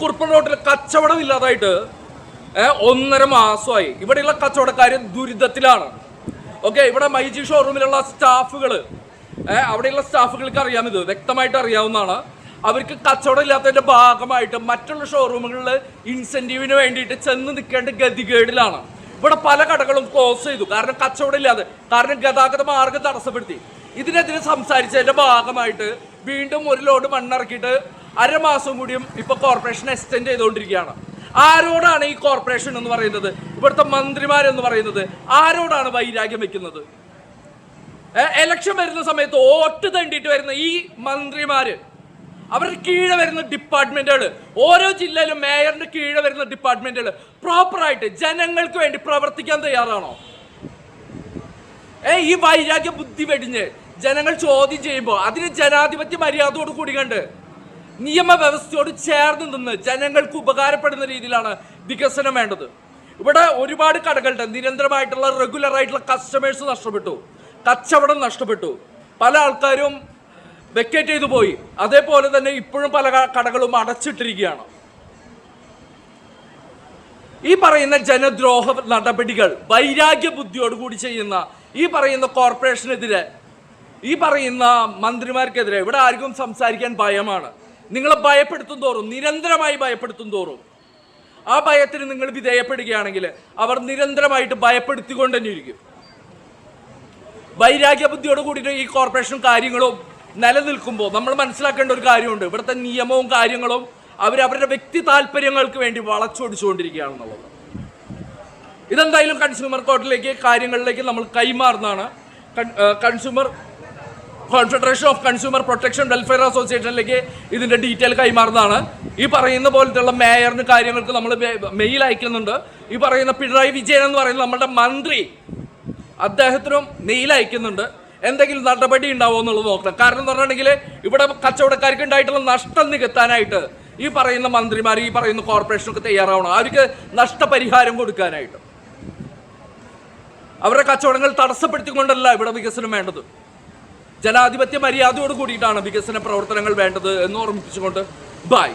കുറുപ്പൻ റോട്ടിൽ കച്ചവടം ഇല്ലാതായിട്ട് 1.5 മാസമായി. ഇവിടെയുള്ള കച്ചവടക്കാർ ദുരിതത്തിലാണ്. ഓക്കെ, ഇവിടെ മൈജി ഷോറൂമിലുള്ള സ്റ്റാഫുകൾ, അവിടെയുള്ള സ്റ്റാഫുകൾക്ക് അറിയാം, ഇത് വ്യക്തമായിട്ട് അറിയാവുന്നതാണ്. അവർക്ക് കച്ചവടം ഇല്ലാത്തതിൻ്റെ ഭാഗമായിട്ട് മറ്റുള്ള ഷോറൂമുകളിൽ ഇൻസെൻറ്റീവിന് വേണ്ടിയിട്ട് ചെന്ന് നിൽക്കേണ്ട ഗതികേടിലാണ്. ഇവിടെ പല കടകളും ക്ലോസ് ചെയ്തു, കാരണം കച്ചവടം ഇല്ലാതെ, കാരണം ഗതാഗത മാർഗം തടസ്സപ്പെടുത്തി. ഇതിനെതിരെ സംസാരിച്ചതിൻ്റെ ഭാഗമായിട്ട് വീണ്ടും ഒരു ലോഡ് മണ്ണിറക്കിയിട്ട് 1/2 മാസം കൂടിയും ഇപ്പോൾ കോർപ്പറേഷൻ എക്സ്റ്റെൻഡ് ചെയ്തുകൊണ്ടിരിക്കുകയാണ്. ആരോടാണ് ഈ കോർപ്പറേഷൻ എന്ന് പറയുന്നത്, ഇവിടുത്തെ മന്ത്രിമാരെന്ന് പറയുന്നത് ആരോടാണ് വൈരാഗ്യം വെക്കുന്നത്? എലക്ഷൻ വരുന്ന സമയത്ത് വോട്ട് തണ്ടിയിട്ട് വരുന്ന ഈ മന്ത്രിമാര്, അവരുടെ കീഴെ വരുന്ന ഡിപ്പാർട്ട്മെന്റുകൾ, ഓരോ ജില്ലയിലും മേയറിന്റെ കീഴെ വരുന്ന ഡിപ്പാർട്ട്മെന്റുകൾ പ്രോപ്പറായിട്ട് ജനങ്ങൾക്ക് വേണ്ടി പ്രവർത്തിക്കാൻ തയ്യാറാണോ? ഈ വൈരാഗ്യ ബുദ്ധി വെടിഞ്ഞ് ജനങ്ങൾ ചോദ്യം ചെയ്യുമ്പോൾ അതിന് ജനാധിപത്യ മര്യാദയോട് കൂടി കണ്ട് നിയമവ്യവസ്ഥയോട് ചേർന്ന് നിന്ന് ജനങ്ങൾക്ക് ഉപകാരപ്പെടുന്ന രീതിയിലാണ് വികസനം വേണ്ടത്. ഇവിടെ ഒരുപാട് കടകളുടെ നിരന്തരമായിട്ടുള്ള റെഗുലർ ആയിട്ടുള്ള കസ്റ്റമേഴ്സ് നഷ്ടപ്പെട്ടു, കച്ചവടം നഷ്ടപ്പെട്ടു, പല ആൾക്കാരും വെക്കേറ്റ് ചെയ്തു പോയി. അതേപോലെ തന്നെ ഇപ്പോഴും പല കടകളും അടച്ചിട്ടിരിക്കുകയാണ്. ഈ പറയുന്ന ജനദ്രോഹ നടപടികൾ വൈരാഗ്യ ബുദ്ധിയോടുകൂടി ചെയ്യുന്ന ഈ പറയുന്ന കോർപ്പറേഷനെതിരെ, ഈ പറയുന്ന മന്ത്രിമാർക്കെതിരെ ഇവിടെ ആർക്കും സംസാരിക്കാൻ ഭയമാണ്. നിങ്ങളെ ഭയപ്പെടുത്തും തോറും, നിരന്തരമായി ഭയപ്പെടുത്തും തോറും, ആ ഭയത്തിന് നിങ്ങൾ വിധേയപ്പെടുകയാണെങ്കിൽ അവർ നിരന്തരമായിട്ട് ഭയപ്പെടുത്തിക്കൊണ്ട് തന്നെ ഇരിക്കും. വൈരാഗ്യ ബുദ്ധിയോട് കൂടിയിട്ട് ഈ കോർപ്പറേഷൻ കാര്യങ്ങളും നിലനിൽക്കുമ്പോൾ നമ്മൾ മനസ്സിലാക്കേണ്ട ഒരു കാര്യമുണ്ട്. ഇവിടുത്തെ നിയമവും കാര്യങ്ങളും അവരവരുടെ വ്യക്തി താല്പര്യങ്ങൾക്ക് വേണ്ടി വളച്ചൊടിച്ചുകൊണ്ടിരിക്കുകയാണെന്നുള്ളത്. ഇതെന്തായാലും കൺസ്യൂമർ കോർട്ടിലേക്ക് കാര്യങ്ങളിലേക്ക് നമ്മൾ കൈമാറുന്നതാണ്. Consumer confederation of consumer protection welfare അസോസിയേഷനിലേക്ക് ഇതിൻ്റെ ഡീറ്റെയിൽ കൈമാറുന്നതാണ്. ഈ പറയുന്ന പോലത്തെയുള്ള മേയറിന് കാര്യങ്ങൾക്ക് നമ്മൾ മെയിൽ അയക്കുന്നുണ്ട്. ഈ പറയുന്ന പിണറായി വിജയൻ എന്ന് പറയുന്ന നമ്മുടെ മന്ത്രി, അദ്ദേഹത്തിനും മെയിൽ അയക്കുന്നുണ്ട്. എന്തെങ്കിലും നടപടി ഉണ്ടാവുമോ എന്നുള്ളത് നോക്കണം. കാരണം എന്ന് പറഞ്ഞിട്ടുണ്ടെങ്കിൽ ഇവിടെ കച്ചവടക്കാർക്ക് ഉണ്ടായിട്ടുള്ള നഷ്ടം നികത്താനായിട്ട് ഈ പറയുന്ന മന്ത്രിമാർ, ഈ പറയുന്ന കോർപ്പറേഷനൊക്കെ തയ്യാറാവണം. അവർക്ക് നഷ്ടപരിഹാരം കൊടുക്കാനായിട്ട്. അവരുടെ കച്ചവടങ്ങൾ തടസ്സപ്പെടുത്തിക്കൊണ്ടല്ല ഇവിടെ വികസനം വേണ്ടത്. ജനാധിപത്യ മര്യാദയോട് കൂടിയിട്ടാണ് വികസന പ്രവർത്തനങ്ങൾ വേണ്ടത് എന്ന് ഓർമ്മിപ്പിച്ചുകൊണ്ട് ബൈ.